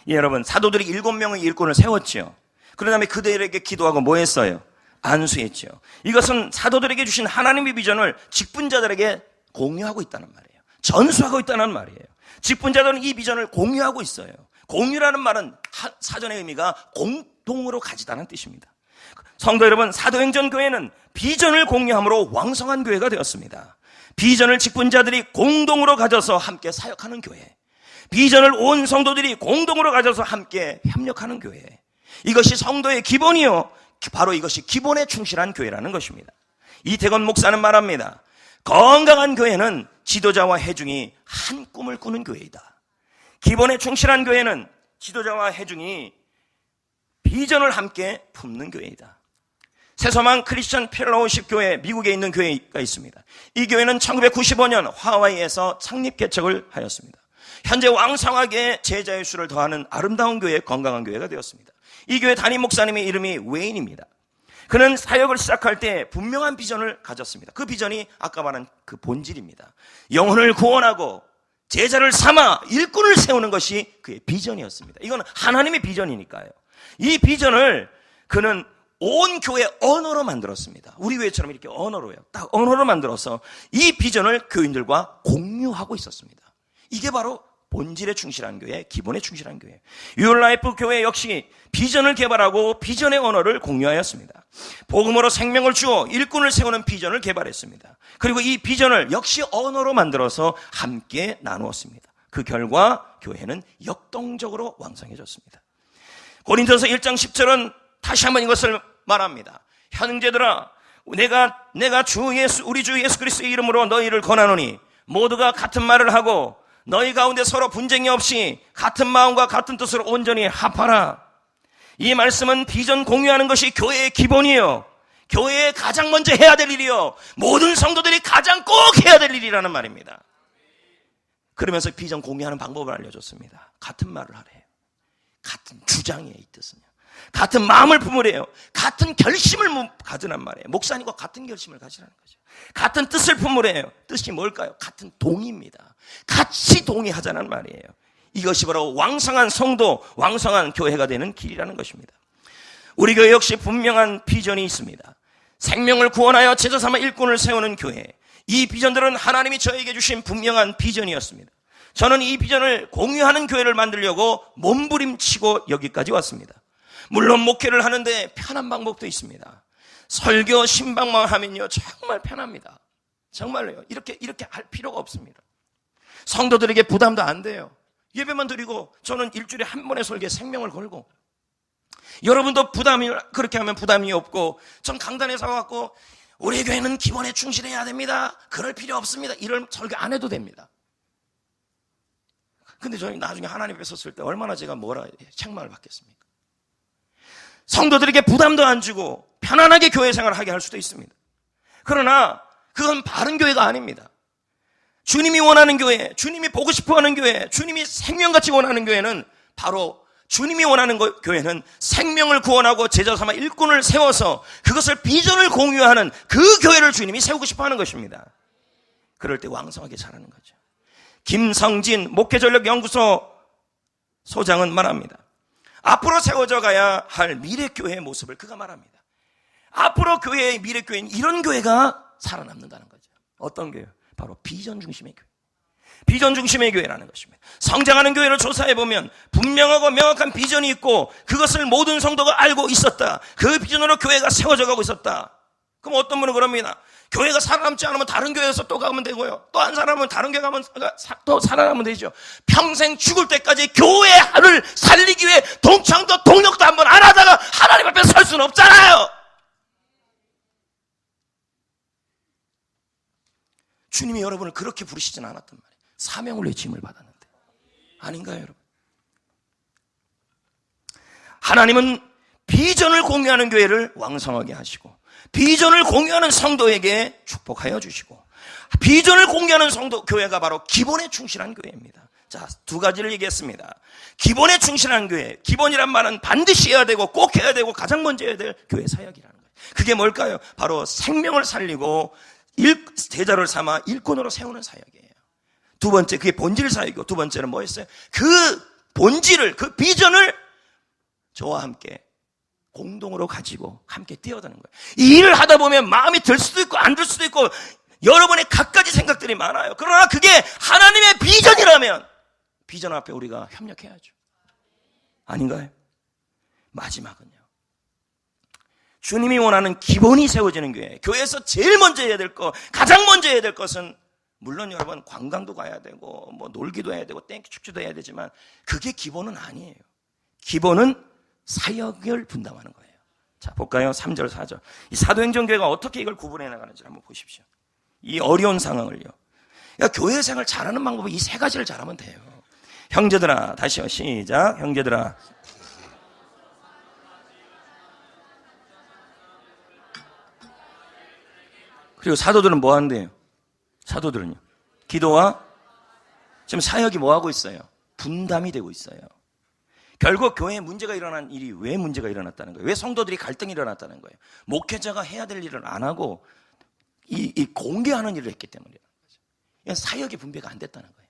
여러분, 사도들이 7명의 일꾼을 세웠죠. 그런 다음에 그들에게 기도하고 뭐 했어요? 안수했죠. 이것은 사도들에게 주신 하나님의 비전을 직분자들에게 공유하고 있다는 말이에요. 전수하고 있다는 말이에요. 직분자들은 이 비전을 공유하고 있어요. 공유라는 말은 사전의 의미가 공동으로 가지다는 뜻입니다. 성도 여러분, 사도행전 교회는 비전을 공유함으로 왕성한 교회가 되었습니다. 비전을 직분자들이 공동으로 가져서 함께 사역하는 교회, 비전을 온 성도들이 공동으로 가져서 함께 협력하는 교회, 이것이 성도의 기본이요, 바로 이것이 기본에 충실한 교회라는 것입니다. 이태건 목사는 말합니다. 건강한 교회는 지도자와 회중이 한 꿈을 꾸는 교회이다. 기본에 충실한 교회는 지도자와 회중이 비전을 함께 품는 교회이다. 새소망 크리스천 펠로우십 교회, 미국에 있는 교회가 있습니다. 이 교회는 1995년 하와이에서 창립 개척을 하였습니다. 현재 왕성하게 제자의 수를 더하는 아름다운 교회, 건강한 교회가 되었습니다. 이 교회 담임 목사님의 이름이 웨인입니다. 그는 사역을 시작할 때 분명한 비전을 가졌습니다. 그 비전이 아까 말한 그 본질입니다. 영혼을 구원하고 제자를 삼아 일꾼을 세우는 것이 그의 비전이었습니다. 이건 하나님의 비전이니까요. 이 비전을 그는 온 교회 언어로 만들었습니다. 우리 교회처럼 이렇게 언어로요. 딱 언어로 만들어서 이 비전을 교인들과 공유하고 있었습니다. 이게 바로 본질에 충실한 교회, 기본에 충실한 교회. 유얼라이프 교회 역시 비전을 개발하고 비전의 언어를 공유하였습니다. 복음으로 생명을 주어 일꾼을 세우는 비전을 개발했습니다. 그리고 이 비전을 역시 언어로 만들어서 함께 나누었습니다. 그 결과 교회는 역동적으로 왕성해졌습니다. 고린도서 1장 10절은 다시 한번 이것을 말합니다. 형제들아, 내가 우리 주 예수 그리스도의 이름으로 너희를 권하노니 모두가 같은 말을 하고 너희 가운데 서로 분쟁이 없이 같은 마음과 같은 뜻으로 온전히 합하라. 이 말씀은 비전 공유하는 것이 교회의 기본이에요. 교회에 가장 먼저 해야 될 일이요, 모든 성도들이 가장 꼭 해야 될 일이라는 말입니다. 그러면서 비전 공유하는 방법을 알려줬습니다. 같은 말을 하래요. 같은 주장이에요. 이 뜻은요, 같은 마음을 품으래요. 같은 결심을 가지란 말이에요. 목사님과 같은 결심을 가지라는 거죠. 같은 뜻을 품으래요. 뜻이 뭘까요? 같은 동의입니다. 같이 동의하자는 말이에요. 이것이 바로 왕성한 성도, 왕성한 교회가 되는 길이라는 것입니다. 우리 교회 역시 분명한 비전이 있습니다. 생명을 구원하여 제자 삼아 일꾼을 세우는 교회. 이 비전들은 하나님이 저에게 주신 분명한 비전이었습니다. 저는 이 비전을 공유하는 교회를 만들려고 몸부림치고 여기까지 왔습니다. 물론 목회를 하는데 편한 방법도 있습니다. 설교 신방만 하면요 정말 편합니다. 정말로요. 이렇게 할 필요가 없습니다. 성도들에게 부담도 안 돼요. 예배만 드리고 저는 일주일에 한 번의 설교에 생명을 걸고, 여러분도 그렇게 하면 부담이 없고, 전 강단에서 와갖고 우리 교회는 기본에 충실해야 됩니다, 그럴 필요 없습니다, 이런 설교 안 해도 됩니다. 근데 저희 나중에 하나님 앞에 섰을 때 얼마나 제가 책망을 받겠습니까? 성도들에게 부담도 안 주고 편안하게 교회 생활을 하게 할 수도 있습니다. 그러나 그건 바른 교회가 아닙니다. 주님이 원하는 교회, 주님이 보고 싶어하는 교회, 주님이 생명같이 원하는 교회는 바로 주님이 원하는 교회는 생명을 구원하고 제자 삼아 일꾼을 세워서 그것을 비전을 공유하는 그 교회를 주님이 세우고 싶어하는 것입니다. 그럴 때 왕성하게 자라는 거죠. 김성진 목회전략연구소 소장은 말합니다. 앞으로 세워져 가야 할 미래교회의 모습을 그가 말합니다. 앞으로 교회의 미래교회는 이런 교회가 살아남는다는 거죠. 어떤 교회요? 바로 비전 중심의 교회. 비전 중심의 교회라는 것입니다. 성장하는 교회를 조사해보면 분명하고 명확한 비전이 있고 그것을 모든 성도가 알고 있었다. 그 비전으로 교회가 세워져 가고 있었다. 그럼 어떤 분은 그럽니다. 교회가 살아남지 않으면 다른 교회에서 또 가면 되고요, 또 안 살아나면 다른 교회 가면 또 살아나면 되죠. 평생 죽을 때까지 교회를 살리기 위해 동창도 동력도 한번 안 하다가 하나님 앞에 설 수는 없잖아요. 주님이 여러분을 그렇게 부르시진 않았단 말이에요. 사명을 위해 짐을 받았는데. 아닌가요, 여러분? 하나님은 비전을 공유하는 교회를 왕성하게 하시고 비전을 공유하는 성도에게 축복하여 주시고, 비전을 공유하는 성도 교회가 바로 기본에 충실한 교회입니다. 자, 두 가지를 얘기했습니다. 기본에 충실한 교회, 기본이란 말은 반드시 해야 되고 꼭 해야 되고 가장 먼저 해야 될 교회 사역이라는 거예요. 그게 뭘까요? 바로 생명을 살리고 제자를 삼아 일꾼으로 세우는 사역이에요. 두 번째, 그게 본질 사역이고, 두 번째는 뭐였어요? 그 본질을, 그 비전을 저와 함께 공동으로 가지고 함께 뛰어드는 거예요. 이 일을 하다 보면 마음이 들 수도 있고 안 들 수도 있고 여러분의 갖가지 생각들이 많아요. 그러나 그게 하나님의 비전이라면 비전 앞에 우리가 협력해야죠. 아닌가요? 마지막은요, 주님이 원하는 기본이 세워지는 교회, 교회에서 제일 먼저 해야 될 것, 가장 먼저 해야 될 것은, 물론 여러분 관광도 가야 되고 뭐 놀기도 해야 되고 땡큐 축제도 해야 되지만 그게 기본은 아니에요. 기본은 사역을 분담하는 거예요. 자, 볼까요? 3절 4절. 이 사도행전교회가 어떻게 이걸 구분해 나가는지 한번 보십시오. 이 어려운 상황을요. 그러니까 교회 생활 잘하는 방법은 이 세 가지를 잘하면 돼요. 형제들아, 다시요, 시작. 형제들아. 그리고 사도들은 뭐 한대요? 사도들은요, 기도와, 지금 사역이 뭐 하고 있어요? 분담이 되고 있어요. 결국 교회에 문제가 일어난 일이 왜 문제가 일어났다는 거예요? 왜 성도들이 갈등이 일어났다는 거예요? 목회자가 해야 될 일을 안 하고 이 공개하는 일을 했기 때문이라는 거죠. 사역의 분배가 안 됐다는 거예요.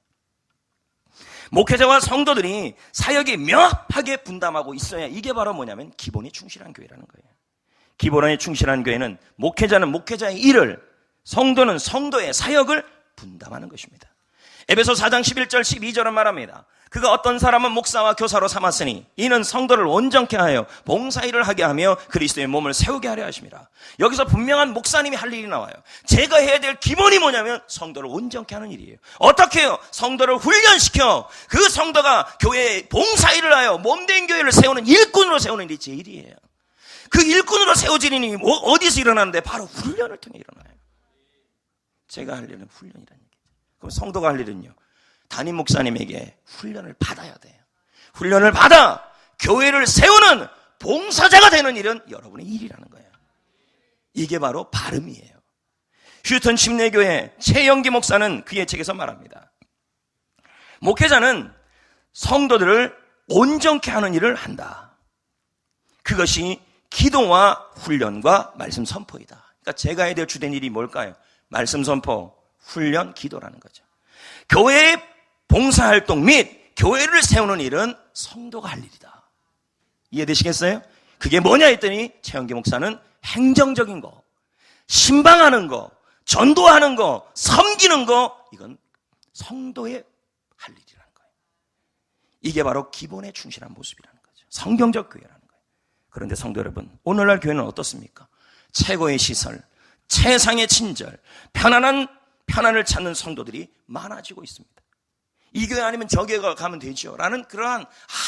목회자와 성도들이 사역이 명확하게 분담하고 있어야, 이게 바로 뭐냐면 기본에 충실한 교회라는 거예요. 기본에 충실한 교회는 목회자는 목회자의 일을, 성도는 성도의 사역을 분담하는 것입니다. 에베소 4장 11절 12절은 말합니다. 그가 어떤 사람은 목사와 교사로 삼았으니 이는 성도를 온전케 하여 봉사일을 하게 하며 그리스도의 몸을 세우게 하려 하심이라. 여기서 분명한 목사님이 할 일이 나와요. 제가 해야 될 기본이 뭐냐면 성도를 온전케 하는 일이에요. 어떻게 해요? 성도를 훈련시켜 그 성도가 교회에 봉사일을 하여 몸된 교회를 세우는 일꾼으로 세우는 일이 제 일이에요. 그 일꾼으로 세워지는 일이 어디서 일어나는데? 바로 훈련을 통해 일어나요. 제가 할 일은 훈련이라는 얘기죠. 그럼 성도가 할 일은요, 담임 목사님에게 훈련을 받아야 돼요. 훈련을 받아 교회를 세우는 봉사자가 되는 일은 여러분의 일이라는 거예요. 이게 바로 발음이에요. 휴턴 침례교회 최영기 목사는 그의 책에서 말합니다. 목회자는 성도들을 온전케 하는 일을 한다. 그것이 기도와 훈련과 말씀 선포이다. 그러니까 제가 해야 될 주된 일이 뭘까요? 말씀 선포, 훈련, 기도라는 거죠. 교회의 봉사활동 및 교회를 세우는 일은 성도가 할 일이다. 이해되시겠어요? 그게 뭐냐 했더니 최영기 목사는 행정적인 거, 신방하는 거, 전도하는 거, 섬기는 거, 이건 성도의 할 일이라는 거예요. 이게 바로 기본에 충실한 모습이라는 거죠. 성경적 교회라는 거예요. 그런데 성도 여러분, 오늘날 교회는 어떻습니까? 최고의 시설, 최상의 친절, 편안을 찾는 성도들이 많아지고 있습니다. 이 교회 아니면 저 교회 가면 되죠 라는 그러한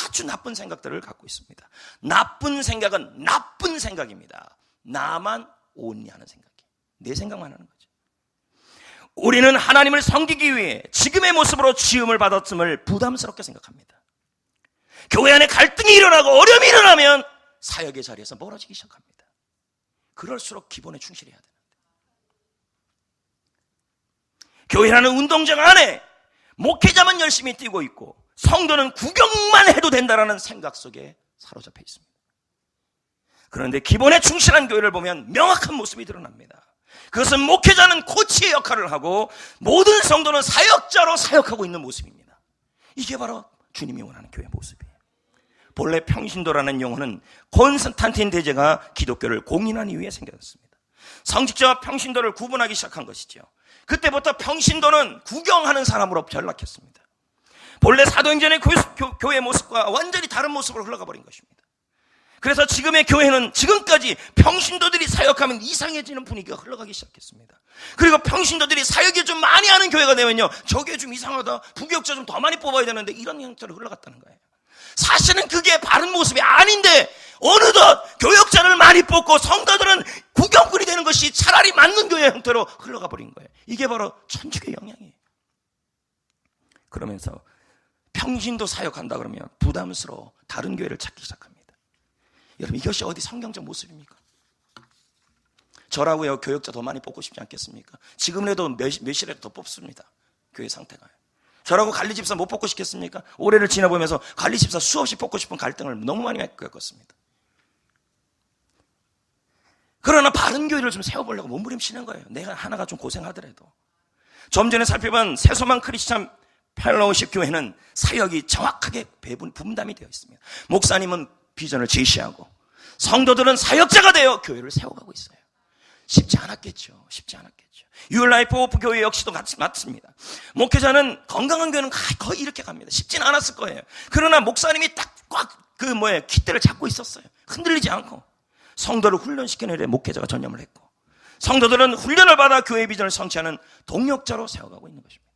아주 나쁜 생각들을 갖고 있습니다. 나쁜 생각은 나쁜 생각입니다. 나만 옳니 하는 생각이에요. 내 생각만 하는 거죠. 우리는 하나님을 섬기기 위해 지금의 모습으로 지음을 받았음을 부담스럽게 생각합니다. 교회 안에 갈등이 일어나고 어려움이 일어나면 사역의 자리에서 멀어지기 시작합니다. 그럴수록 기본에 충실해야 되는데, 교회라는 운동장 안에 목회자만 열심히 뛰고 있고 성도는 구경만 해도 된다라는 생각 속에 사로잡혀 있습니다. 그런데 기본에 충실한 교회를 보면 명확한 모습이 드러납니다. 그것은 목회자는 코치의 역할을 하고 모든 성도는 사역자로 사역하고 있는 모습입니다. 이게 바로 주님이 원하는 교회 모습이에요. 본래 평신도라는 용어는 콘스탄틴 대제가 기독교를 공인한 이후에 생겼습니다. 성직자와 평신도를 구분하기 시작한 것이죠. 그때부터 평신도는 구경하는 사람으로 전락했습니다. 본래 사도행전의 교회의 모습과 완전히 다른 모습으로 흘러가 버린 것입니다. 그래서 지금의 교회는 지금까지 평신도들이 사역하면 이상해지는 분위기가 흘러가기 시작했습니다. 그리고 평신도들이 사역을 좀 많이 하는 교회가 되면요, 저 교회 좀 이상하다, 부교육자 좀 더 많이 뽑아야 되는데, 이런 형태로 흘러갔다는 거예요. 사실은 그게 바른 모습이 아닌데 어느덧 교역자를 많이 뽑고 성도들은 구경꾼이 되는 것이 차라리 맞는 교회 형태로 흘러가 버린 거예요. 이게 바로 천주교의 영향이에요. 그러면서 평신도 사역한다 그러면 부담스러워 다른 교회를 찾기 시작합니다. 여러분, 이것이 어디 성경적 모습입니까? 저라고요, 교역자 더 많이 뽑고 싶지 않겠습니까? 지금이라도 몇이라도 더 뽑습니다. 교회 상태가요. 저라고 관리집사 못 뽑고 싶겠습니까? 올해를 지나보면서 관리집사 수없이 뽑고 싶은 갈등을 너무 많이 겪었습니다. 그러나 바른 교회를 좀 세워보려고 몸부림치는 거예요. 내가 하나가 좀 고생하더라도. 좀 전에 살펴본 세소만 크리스찬 펠로우십 교회는 사역이 정확하게 분담이 되어 있습니다. 목사님은 비전을 제시하고 성도들은 사역자가 되어 교회를 세워가고 있어요. 쉽지 않았겠죠. 쉽지 않았겠죠. 유얼라이프 오프 교회 역시도 맞습니다. 목회자는 건강한 교회는 거의 이렇게 갑니다. 쉽지는 않았을 거예요. 그러나 목사님이 딱 꽉 깃대를 잡고 있었어요. 흔들리지 않고 성도를 훈련시키는 일에 목회자가 전념을 했고, 성도들은 훈련을 받아 교회 비전을 성취하는 동력자로 세워가고 있는 것입니다.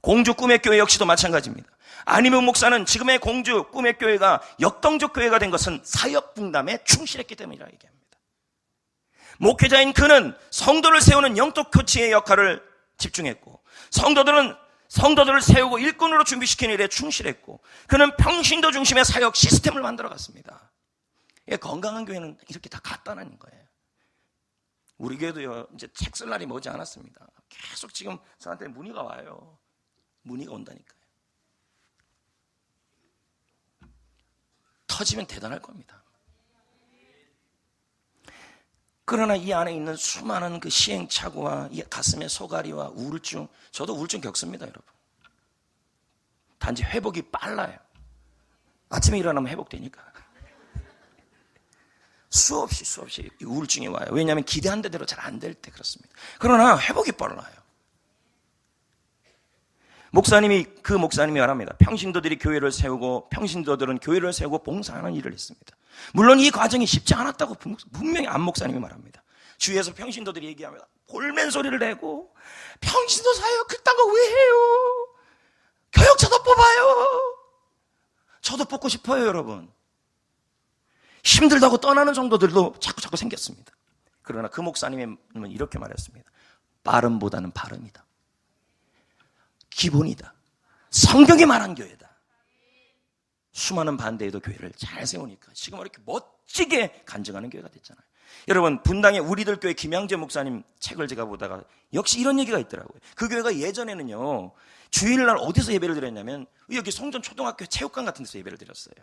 공주 꿈의 교회 역시도 마찬가지입니다. 안희문 목사는 지금의 공주 꿈의 교회가 역동적 교회가 된 것은 사역 분담에 충실했기 때문이라 얘기합니다. 목회자인 그는 성도를 세우는 영적 코치의 역할을 집중했고, 성도들을 세우고 일꾼으로 준비시키는 일에 충실했고, 그는 평신도 중심의 사역 시스템을 만들어갔습니다. 건강한 교회는 이렇게 다 간단한 거예요. 우리 교회도요, 이제 책 쓸 날이 머지 않았습니다. 계속 지금 저한테 문의가 와요. 문의가 온다니까요. 터지면 대단할 겁니다. 그러나 이 안에 있는 수많은 그 시행착오와 이 가슴의 소가리와 우울증, 저도 우울증 겪습니다, 여러분. 단지 회복이 빨라요. 아침에 일어나면 회복되니까. 수없이 우울증이 와요. 왜냐하면 기대한 대로 잘 안 될 때 그렇습니다. 그러나 회복이 빨라요. 그 목사님이 말합니다. 평신도들이 교회를 세우고 평신도들은 교회를 세우고 봉사하는 일을 했습니다. 물론 이 과정이 쉽지 않았다고 분명히 안 목사님이 말합니다. 주위에서 평신도들이 얘기합니다. 볼멘 소리를 내고 평신도 사역 그딴 거 왜 해요? 교역자도 뽑아요. 저도 뽑고 싶어요, 여러분. 힘들다고 떠나는 정도들도 자꾸 생겼습니다. 그러나 그 목사님은 이렇게 말했습니다. 빠름보다는 발음이다. 기본이다. 성경이 말한 교회다. 수많은 반대에도 교회를 잘 세우니까 지금 이렇게 멋지게 간증하는 교회가 됐잖아요. 여러분, 분당의 우리들 교회 김양재 목사님 책을 제가 보다가 역시 이런 얘기가 있더라고요. 그 교회가 예전에는요, 주일날 어디서 예배를 드렸냐면 여기 송전 초등학교 체육관 같은 데서 예배를 드렸어요.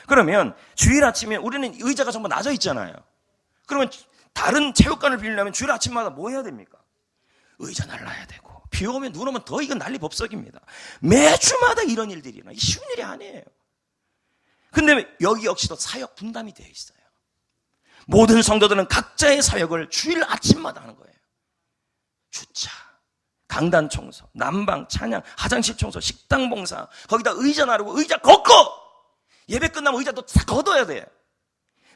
그러면 주일 아침에 우리는 의자가 전부 낮아 있잖아요. 그러면 다른 체육관을 빌리려면 주일 아침마다 뭐 해야 됩니까? 의자 날라야 되고, 비 오면 눈 오면 더 이건 난리 법석입니다. 매주마다 이런 일들이 일어나. 쉬운 일이 아니에요. 근데 여기 역시도 사역 분담이 되어 있어요. 모든 성도들은 각자의 사역을 주일 아침마다 하는 거예요. 주차, 강단 청소, 난방, 찬양, 화장실 청소, 식당 봉사, 거기다 의자 나르고 의자 걷고, 예배 끝나면 의자도 다 걷어야 돼.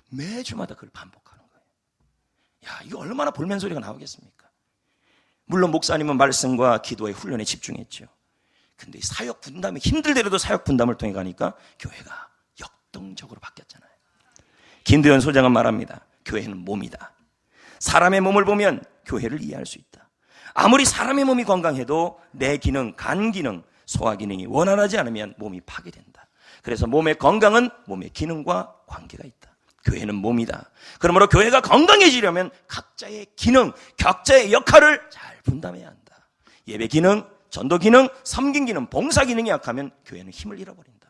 매주마다 그걸 반복하는 거예요. 야, 이거 얼마나 볼멘 소리가 나오겠습니까? 물론 목사님은 말씀과 기도의 훈련에 집중했죠. 근데 사역 분담이 힘들더라도 사역 분담을 통해 가니까 교회가 역동적으로 바뀌었잖아요. 김도현 소장은 말합니다. 교회는 몸이다. 사람의 몸을 보면 교회를 이해할 수 있다. 아무리 사람의 몸이 건강해도 내 기능, 간 기능, 소화 기능이 원활하지 않으면 몸이 파괴된다. 그래서 몸의 건강은 몸의 기능과 관계가 있다. 교회는 몸이다. 그러므로 교회가 건강해지려면 각자의 기능, 각자의 역할을 잘 분담해야 한다. 예배 기능, 전도 기능, 섬긴 기능, 봉사 기능이 약하면 교회는 힘을 잃어버린다.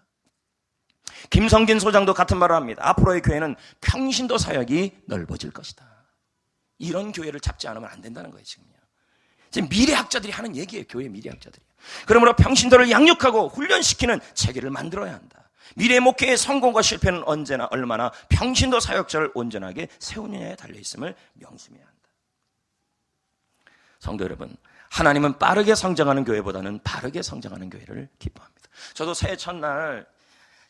김성긴 소장도 같은 말을 합니다. 앞으로의 교회는 평신도 사역이 넓어질 것이다. 이런 교회를 잡지 않으면 안 된다는 거예요, 지금요. 지금 미래학자들이 하는 얘기예요, 교회 미래학자들이. 그러므로 평신도를 양육하고 훈련시키는 체계를 만들어야 한다. 미래 목회의 성공과 실패는 언제나 얼마나 평신도 사역자를 온전하게 세우느냐에 달려있음을 명심해야 한다. 성도 여러분, 하나님은 빠르게 성장하는 교회보다는 바르게 성장하는 교회를 기뻐합니다. 저도 새해 첫날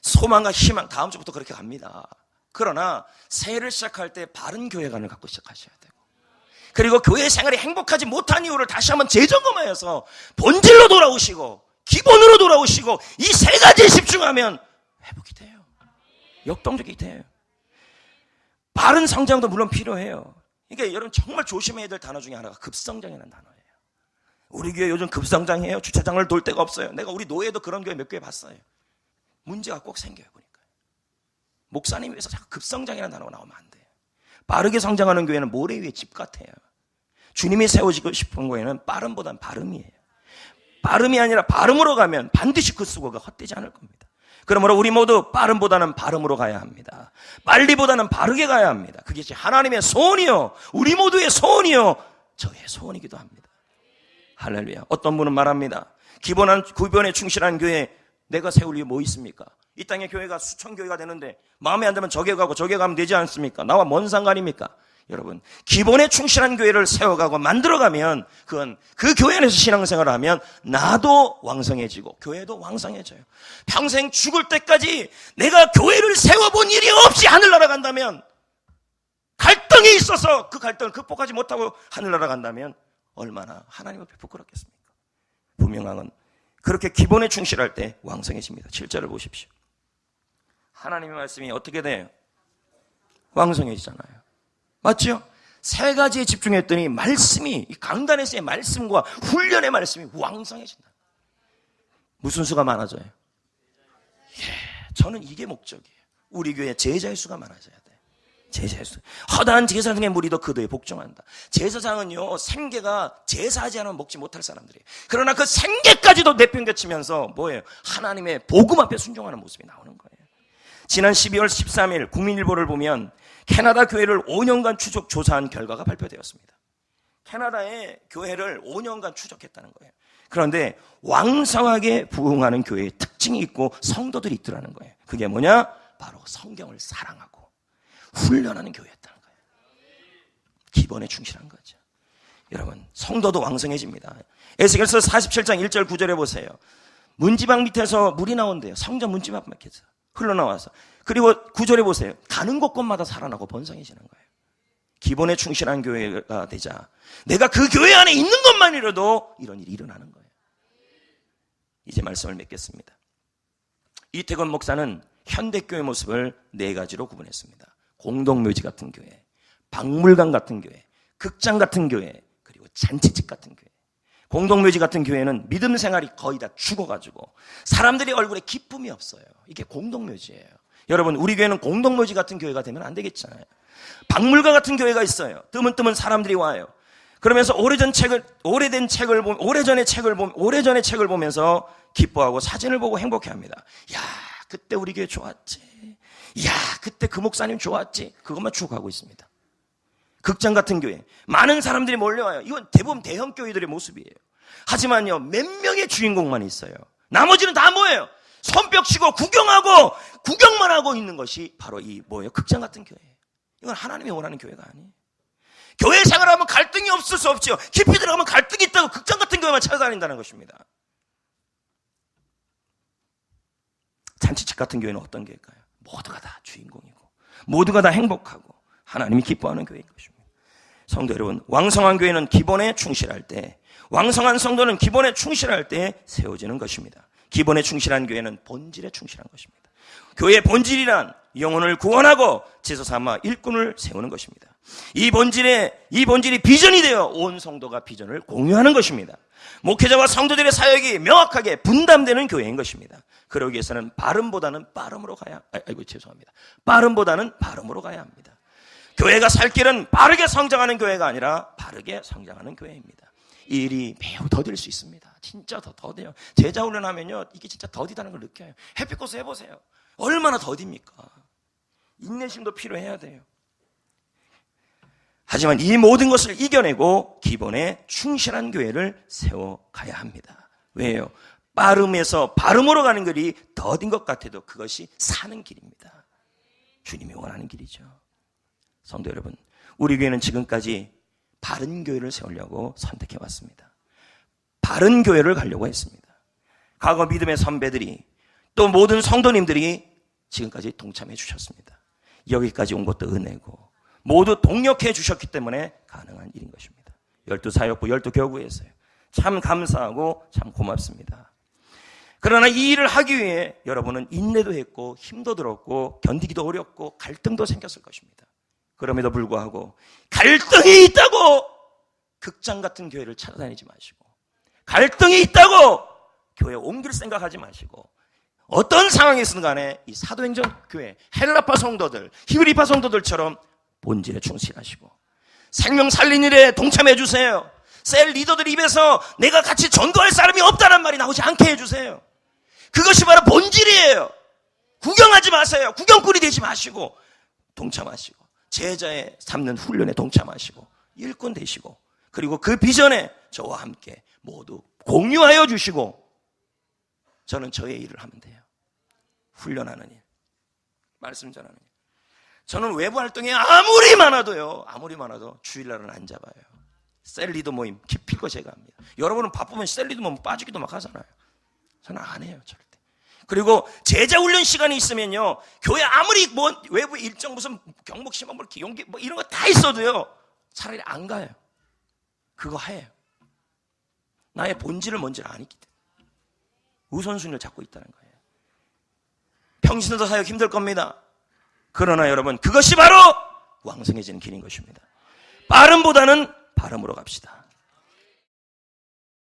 소망과 희망, 다음 주부터 그렇게 갑니다. 그러나 새해를 시작할 때 바른 교회관을 갖고 시작하셔야 되고, 그리고 교회 생활이 행복하지 못한 이유를 다시 한번 재점검하여서 본질로 돌아오시고 기본으로 돌아오시고 이 세 가지에 집중하면 회복이 돼요. 역동적이 돼요. 바른 성장도 물론 필요해요. 그러니까 여러분 정말 조심해야 될 단어 중에 하나가 급성장이라는 단어예요. 우리 교회 요즘 급성장해요. 주차장을 돌 데가 없어요. 내가 우리 노예도 그런 교회 몇 교회 봤어요. 문제가 꼭 생겨요, 보니까. 목사님 위해서 자꾸 급성장이라는 단어가 나오면 안 돼요. 빠르게 성장하는 교회는 모래 위에 집 같아요. 주님이 세우시고 싶은 교회는 빠름보다는 발음이에요. 발음이 아니라 발음으로 가면 반드시 그 수고가 헛되지 않을 겁니다. 그러므로 우리 모두 빠름보다는 발음으로 가야 합니다. 빨리보다는 바르게 가야 합니다. 그게 하나님의 소원이요, 우리 모두의 소원이요, 저의 소원이기도 합니다. 할렐루야. 어떤 분은 말합니다. 기본에 충실한 교회 내가 세울 이유 뭐 있습니까? 이 땅의 교회가 수천 교회가 되는데 마음에 안 들면 저기 가고 저기 가면 되지 않습니까? 나와 뭔 상관입니까? 여러분, 기본에 충실한 교회를 세워가고 만들어가면 그건 그 교회 안에서 신앙생활을 하면 나도 왕성해지고 교회도 왕성해져요. 평생 죽을 때까지 내가 교회를 세워본 일이 없이 하늘 날아간다면, 갈등이 있어서 그 갈등을 극복하지 못하고 하늘 날아간다면 얼마나 하나님 앞에 부끄럽겠습니까? 분명한 건 그렇게 기본에 충실할 때 왕성해집니다. 7절을 보십시오. 하나님의 말씀이 어떻게 돼요? 왕성해지잖아요. 맞죠? 세 가지에 집중했더니 말씀이, 강단에서의 말씀과 훈련의 말씀이 왕성해진다. 무슨 수가 많아져요? 저는 이게 목적이에요. 우리 교회 제자의 수가 많아져야 돼. 제사의 수. 허다한 제사장의 무리도 그도에 복종한다. 제사장은요, 생계가 제사하지 않으면 먹지 못할 사람들이에요. 그러나 그 생계까지도 내팽개치면서 뭐예요? 하나님의 복음 앞에 순종하는 모습이 나오는 거예요. 지난 12월 13일 국민일보를 보면 캐나다 교회를 5년간 추적 조사한 결과가 발표되었습니다. 캐나다의 교회를 5년간 추적했다는 거예요. 그런데 왕성하게 부흥하는 교회의 특징이 있고 성도들이 있더라는 거예요. 그게 뭐냐? 바로 성경을 사랑하고 훈련하는 교회였다는 거예요. 기본에 충실한 거죠. 여러분, 성도도 왕성해집니다. 에스겔서 47장 1절 9절에 보세요. 문지방 밑에서 물이 나온대요. 성전 문지방 밑에서 흘러나와서. 그리고 9절에 보세요. 가는 곳곳마다 살아나고 번성해지는 거예요. 기본에 충실한 교회가 되자 내가 그 교회 안에 있는 것만이라도 이런 일이 일어나는 거예요. 이제 말씀을 맺겠습니다. 이태권 목사는 현대교회 모습을 4가지로 구분했습니다. 공동묘지 같은 교회, 박물관 같은 교회, 극장 같은 교회, 그리고 잔치집 같은 교회. 공동묘지 같은 교회는 믿음 생활이 거의 다 죽어가지고 사람들이 얼굴에 기쁨이 없어요. 이게 공동묘지예요. 여러분, 우리 교회는 공동묘지 같은 교회가 되면 안 되겠잖아요. 박물관 같은 교회가 있어요. 뜨문뜨문 사람들이 와요. 그러면서 오래전의 책을 보면서 기뻐하고 사진을 보고 행복해합니다. 야, 그때 우리 교회 좋았지. 야, 그때 그 목사님 좋았지. 그것만 추구하고 있습니다. 극장 같은 교회, 많은 사람들이 몰려와요. 이건 대부분 대형 교회들의 모습이에요. 하지만요, 몇 명의 주인공만 있어요. 나머지는 다 뭐예요? 손뼉 치고 구경만 하고 있는 것이 바로 이 뭐예요? 극장 같은 교회예요. 이건 하나님이 원하는 교회가 아니에요. 교회 생활하면 갈등이 없을 수 없죠. 깊이 들어가면 갈등이 있다고 극장 같은 교회만 찾아다닌다는 것입니다. 잔치집 같은 교회는 어떤 교회일까요? 모두가 다 주인공이고 모두가 다 행복하고 하나님이 기뻐하는 교회인 것입니다. 성도 여러분, 왕성한 교회는 기본에 충실할 때, 왕성한 성도는 기본에 충실할 때 세워지는 것입니다. 기본에 충실한 교회는 본질에 충실한 것입니다. 교회의 본질이란 영혼을 구원하고 제사 삼아 일꾼을 세우는 것입니다. 이 본질이 비전이 되어 온 성도가 비전을 공유하는 것입니다. 목회자와 성도들의 사역이 명확하게 분담되는 교회인 것입니다. 그러기 위해서는 빠름보다는 빠름으로 가야 합니다. 교회가 살 길은 빠르게 성장하는 교회가 아니라 바르게 성장하는 교회입니다. 이 일이 매우 더딜 수 있습니다. 진짜 더뎌요. 제자 훈련하면요, 이게 진짜 더디다는 걸 느껴요. 햇빛코스 해보세요. 얼마나 더딥니까? 인내심도 필요해야 돼요. 하지만 이 모든 것을 이겨내고 기본에 충실한 교회를 세워가야 합니다. 왜요? 빠름에서 바름으로 가는 길이 더딘 것 같아도 그것이 사는 길입니다. 주님이 원하는 길이죠. 성도 여러분, 우리 교회는 지금까지 바른 교회를 세우려고 선택해 왔습니다. 바른 교회를 가려고 했습니다. 과거 믿음의 선배들이 또 모든 성도님들이 지금까지 동참해 주셨습니다. 여기까지 온 것도 은혜고 모두 동력해 주셨기 때문에 가능한 일인 것입니다. 12사역부, 12교구에서요. 참 감사하고 참 고맙습니다. 그러나 이 일을 하기 위해 여러분은 인내도 했고 힘도 들었고 견디기도 어렵고 갈등도 생겼을 것입니다. 그럼에도 불구하고 갈등이 있다고 극장 같은 교회를 찾아다니지 마시고, 갈등이 있다고 교회 옮길 생각하지 마시고, 어떤 상황에 있든 간에 이 사도행전 교회 헬라파 성도들, 히브리파 성도들처럼 본질에 충실하시고 생명 살린 일에 동참해 주세요. 셀 리더들 입에서 내가 같이 전도할 사람이 없다는 말이 나오지 않게 해주세요. 그것이 바로 본질이에요. 구경하지 마세요. 구경꾼이 되지 마시고 동참하시고 제자에 삼는 훈련에 동참하시고 일꾼 되시고, 그리고 그 비전에 저와 함께 모두 공유하여 주시고, 저는 저의 일을 하면 돼요. 훈련하는 일, 말씀 전하는 일. 저는 외부 활동이 아무리 많아도 주일날은 안 잡아요. 셀리더 모임 기필코 제가 합니다. 여러분은 바쁘면 셀리더 모임 빠지기도 막 하잖아요. 저는 안 해요, 절대. 그리고 제자 훈련 시간이 있으면요, 교회 아무리 외부 일정 무슨 경목 시험 용기 이런 거 다 있어도요, 차라리 안 가요. 그거 해요. 나의 본질을 뭔지 아니기 때문에 우선순위를 잡고 있다는 거예요. 평신도 사역 힘들 겁니다. 그러나 여러분, 그것이 바로 왕성해지는 길인 것입니다. 빠름보다는 바름으로 갑시다.